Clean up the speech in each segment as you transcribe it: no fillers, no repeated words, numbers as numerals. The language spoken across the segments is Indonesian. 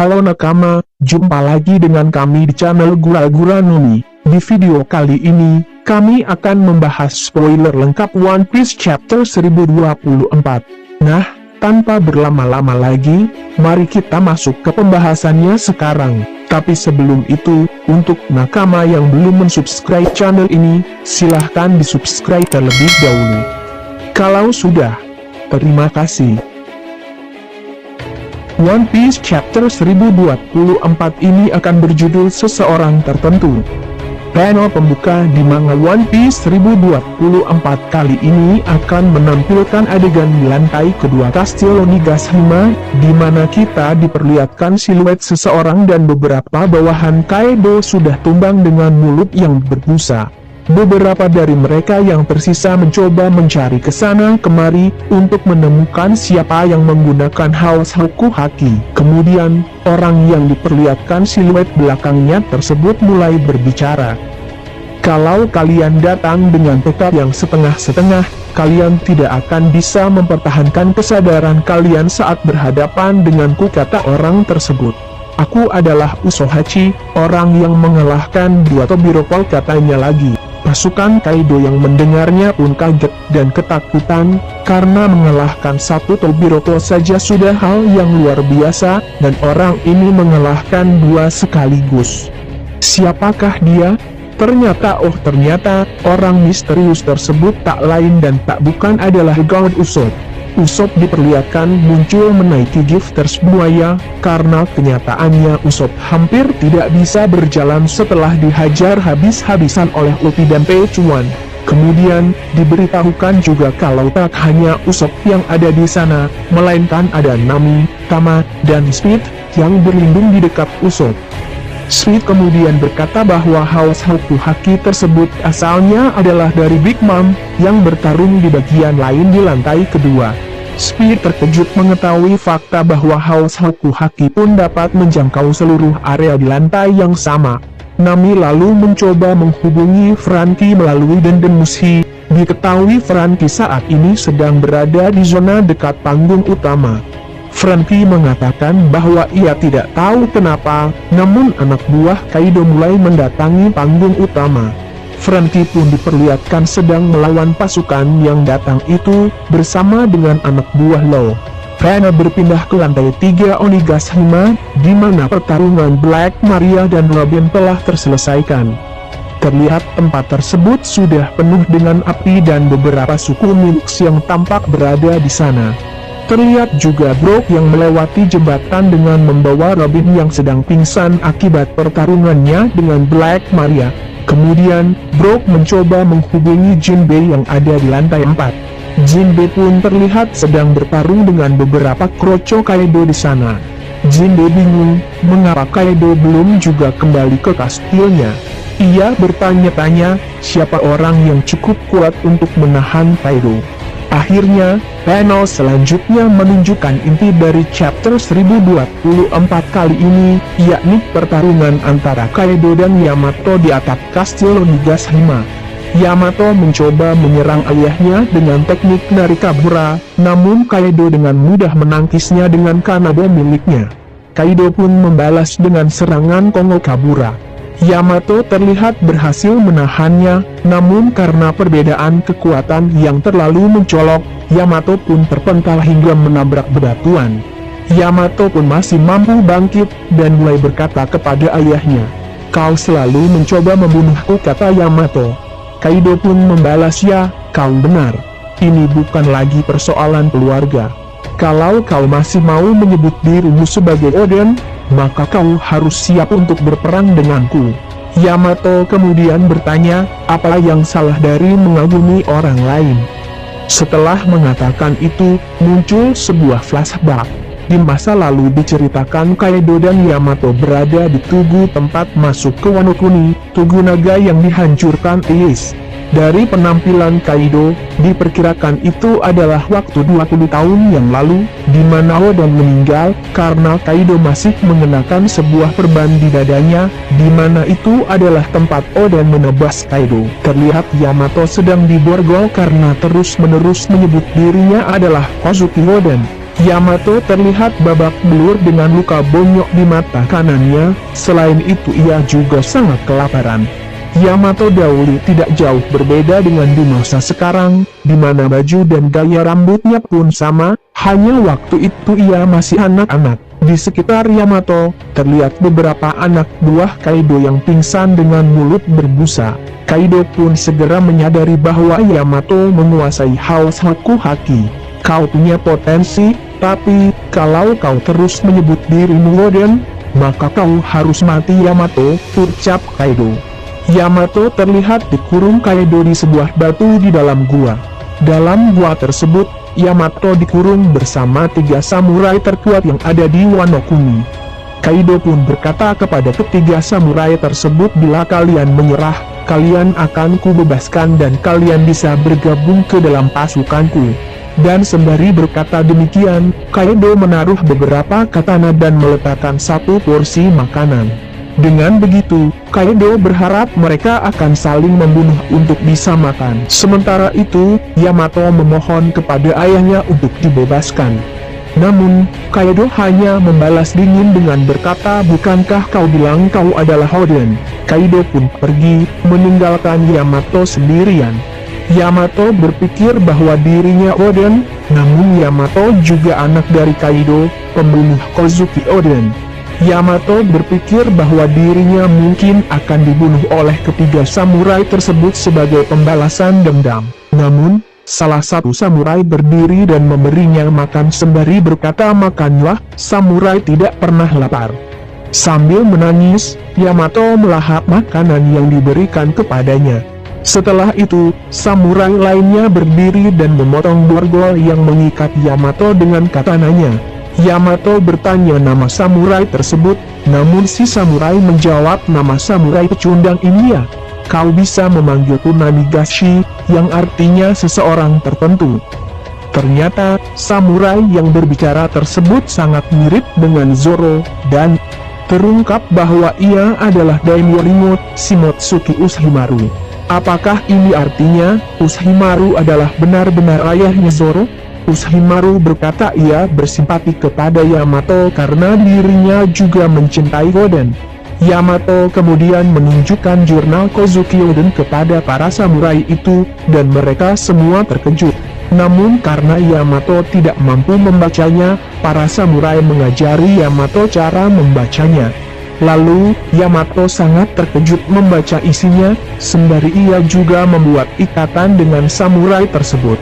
Halo nakama, jumpa lagi dengan kami di channel Gura-Gura Numi. Di video kali ini, kami akan membahas spoiler lengkap One Piece Chapter 1024. Nah, tanpa berlama-lama lagi, mari kita masuk ke pembahasannya sekarang. Tapi sebelum itu, untuk nakama yang belum mensubscribe channel ini, silahkan di-subscribe terlebih dahulu. Kalau sudah, terima kasih. One Piece Chapter 1024 ini akan berjudul Seseorang Tertentu. Panel pembuka di manga One Piece 1024 kali ini akan menampilkan adegan di lantai kedua Kastil Onigashima, di mana kita diperlihatkan siluet seseorang dan beberapa bawahan Kaido sudah tumbang dengan mulut yang berbusa. Beberapa dari mereka yang tersisa mencoba mencari kesana kemari untuk menemukan siapa yang menggunakan haus Hoku Haki. Kemudian, orang yang diperlihatkan siluet belakangnya tersebut mulai berbicara. Kalau kalian datang dengan tekad yang setengah-setengah, kalian tidak akan bisa mempertahankan kesadaran kalian saat berhadapan denganku, kata orang tersebut. Aku adalah Usohachi, orang yang mengalahkan dua Tobiroko, katanya lagi. Pasukan Kaido yang mendengarnya pun kaget dan ketakutan, karena mengalahkan satu Tobiroko saja sudah hal yang luar biasa, dan orang ini mengalahkan dua sekaligus. Siapakah dia? Ternyata orang misterius tersebut tak lain dan tak bukan adalah God Usopp. Usopp diperlihatkan muncul menaiki Gifters buaya, karena kenyataannya Usopp hampir tidak bisa berjalan setelah dihajar habis-habisan oleh Luffy dan Pechuan. Kemudian, diberitahukan juga kalau tak hanya Usopp yang ada di sana, melainkan ada Nami, Tama, dan Speed, yang berlindung di dekat Usopp. Speed kemudian berkata bahwa haus Hoku Haki tersebut asalnya adalah dari Big Mom, yang bertarung di bagian lain di lantai kedua. Speed terkejut mengetahui fakta bahwa haus Hoku Haki pun dapat menjangkau seluruh area di lantai yang sama. Nami lalu mencoba menghubungi Franky melalui Denden Mushi. Diketahui Franky saat ini sedang berada di zona dekat panggung utama. Franky mengatakan bahwa ia tidak tahu kenapa, namun anak buah Kaido mulai mendatangi panggung utama. Franky pun diperlihatkan sedang melawan pasukan yang datang itu, bersama dengan anak buah Law. Panel berpindah ke lantai 3 Onigashima, di mana pertarungan Black Maria dan Robin telah terselesaikan. Terlihat tempat tersebut sudah penuh dengan api dan beberapa suku Minx yang tampak berada di sana. Terlihat juga Brook yang melewati jembatan dengan membawa Robin yang sedang pingsan akibat pertarungannya dengan Black Maria. Kemudian, Brook mencoba menghubungi Jinbei yang ada di lantai 4. Jinbei pun terlihat sedang bertarung dengan beberapa kroco Kaido di sana. Jinbei bingung, mengapa Kaido belum juga kembali ke kastilnya. Ia bertanya-tanya, siapa orang yang cukup kuat untuk menahan Kaido. Akhirnya, panel selanjutnya menunjukkan inti dari chapter 1024 kali ini, yakni pertarungan antara Kaido dan Yamato di atap Kastil Onigashima. Yamato mencoba menyerang ayahnya dengan teknik Narikabura, namun Kaido dengan mudah menangkisnya dengan kanabo miliknya. Kaido pun membalas dengan serangan Kongokabura. Yamato terlihat berhasil menahannya, namun karena perbedaan kekuatan yang terlalu mencolok, Yamato pun terpental hingga menabrak bebatuan. Yamato pun masih mampu bangkit, dan mulai berkata kepada ayahnya, "Kau selalu mencoba membunuhku," kata Yamato. Kaido pun membalas, "Ya, kau benar. Ini bukan lagi persoalan keluarga. Kalau kau masih mau menyebut dirimu sebagai Oden, maka kau harus siap untuk berperang denganku." Yamato kemudian bertanya, apa yang salah dari mengagumi orang lain? Setelah mengatakan itu, muncul sebuah flashback. Di masa lalu diceritakan Kaido dan Yamato berada di tugu tempat masuk ke Wano Kuni, tugu naga yang dihancurkan Ace. Dari penampilan Kaido, diperkirakan itu adalah waktu 20 tahun yang lalu, di mana Oden meninggal, karena Kaido masih mengenakan sebuah perban di dadanya, di mana itu adalah tempat Oden menebas Kaido. Terlihat Yamato sedang diborgol karena terus-menerus menyebut dirinya adalah Kozuki Oden. Yamato terlihat babak belur dengan luka bonyok di mata kanannya. Selain itu ia juga sangat kelaparan. Yamato Dauli tidak jauh berbeda dengan di masa sekarang, di mana baju dan gaya rambutnya pun sama, hanya waktu itu ia masih anak-anak. Di sekitar Yamato, terlihat beberapa anak buah Kaido yang pingsan dengan mulut berbusa. Kaido pun segera menyadari bahwa Yamato menguasai haus Haku Haki. Kau punya potensi, tapi kalau kau terus menyebut dirimu Oden, maka kau harus mati Yamato, ucap Kaido. Yamato terlihat dikurung Kaido di sebuah batu di dalam gua. Dalam gua tersebut, Yamato dikurung bersama 3 samurai terkuat yang ada di Wano Kuni. Kaido pun berkata kepada ketiga samurai tersebut, bila kalian menyerah, kalian akan kubebaskan dan kalian bisa bergabung ke dalam pasukanku. Dan sembari berkata demikian, Kaido menaruh beberapa katana dan meletakkan 1 porsi makanan. Dengan begitu, Kaido berharap mereka akan saling membunuh untuk bisa makan. Sementara itu, Yamato memohon kepada ayahnya untuk dibebaskan. Namun, Kaido hanya membalas dingin dengan berkata, bukankah kau bilang kau adalah Oden? Kaido pun pergi, meninggalkan Yamato sendirian. Yamato berpikir bahwa dirinya Oden, namun Yamato juga anak dari Kaido, pembunuh Kozuki Oden. Yamato berpikir bahwa dirinya mungkin akan dibunuh oleh ketiga samurai tersebut sebagai pembalasan dendam. Namun, salah satu samurai berdiri dan memberinya makan sembari berkata, makanlah, samurai tidak pernah lapar. Sambil menangis, Yamato melahap makanan yang diberikan kepadanya. Setelah itu, samurai lainnya berdiri dan memotong borgol yang mengikat Yamato dengan katananya. Yamato bertanya nama samurai tersebut, namun si samurai menjawab, nama samurai pecundang ini ya. Kau bisa memanggilku Namigashi, yang artinya seseorang tertentu. Ternyata, samurai yang berbicara tersebut sangat mirip dengan Zoro, dan terungkap bahwa ia adalah Daimyo Ringo, Shimotsuki Uchimaru. Apakah ini artinya, Uchimaru adalah benar-benar ayahnya Zoro? Uchimaru berkata ia bersimpati kepada Yamato karena dirinya juga mencintai Oden. Yamato kemudian menunjukkan jurnal Kozuki Oden kepada para samurai itu, dan mereka semua terkejut. Namun karena Yamato tidak mampu membacanya, para samurai mengajari Yamato cara membacanya. Lalu, Yamato sangat terkejut membaca isinya, sembari ia juga membuat ikatan dengan samurai tersebut.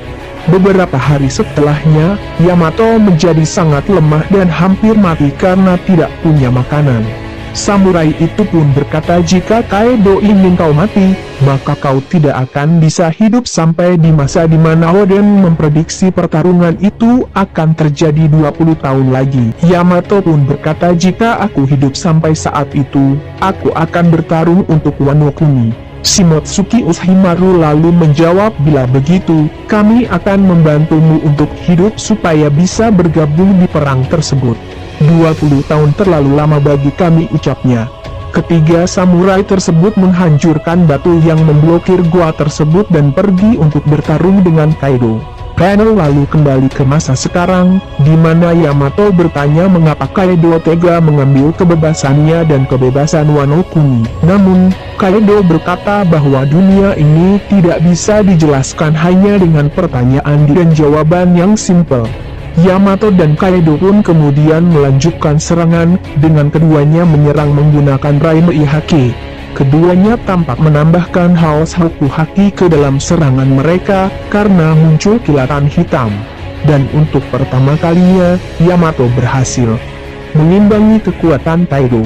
Beberapa hari setelahnya, Yamato menjadi sangat lemah dan hampir mati karena tidak punya makanan. Samurai itu pun berkata, jika Kaido ingin kau mati, maka kau tidak akan bisa hidup sampai di masa dimana Oden memprediksi pertarungan itu akan terjadi 20 tahun lagi. Yamato pun berkata, jika aku hidup sampai saat itu, aku akan bertarung untuk Wano Kuni. Shimotsuki Uchimaru lalu menjawab, bila begitu, kami akan membantumu untuk hidup supaya bisa bergabung di perang tersebut. 20 tahun terlalu lama bagi kami, ucapnya. Ketiga samurai tersebut menghancurkan batu yang memblokir gua tersebut dan pergi untuk bertarung dengan Kaido. Panel lalu kembali ke masa sekarang, di mana Yamato bertanya mengapa Kaido tega mengambil kebebasannya dan kebebasan Wano Kuni. Namun, Kaido berkata bahwa dunia ini tidak bisa dijelaskan hanya dengan pertanyaan dan jawaban yang simpel. Yamato dan Kaido pun kemudian melanjutkan serangan, dengan keduanya menyerang menggunakan Raimei Haki. Keduanya tampak menambahkan haus Haku Haki ke dalam serangan mereka, karena muncul kilatan hitam. Dan untuk pertama kalinya, Yamato berhasil mengimbangi kekuatan Kaido.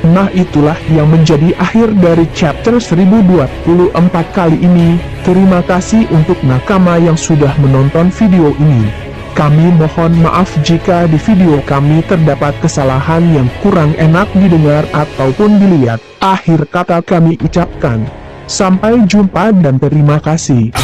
Nah, itulah yang menjadi akhir dari chapter 1024 kali ini. Terima kasih untuk nakama yang sudah menonton video ini. Kami mohon maaf jika di video kami terdapat kesalahan yang kurang enak didengar ataupun dilihat. Akhir kata kami ucapkan, sampai jumpa dan terima kasih.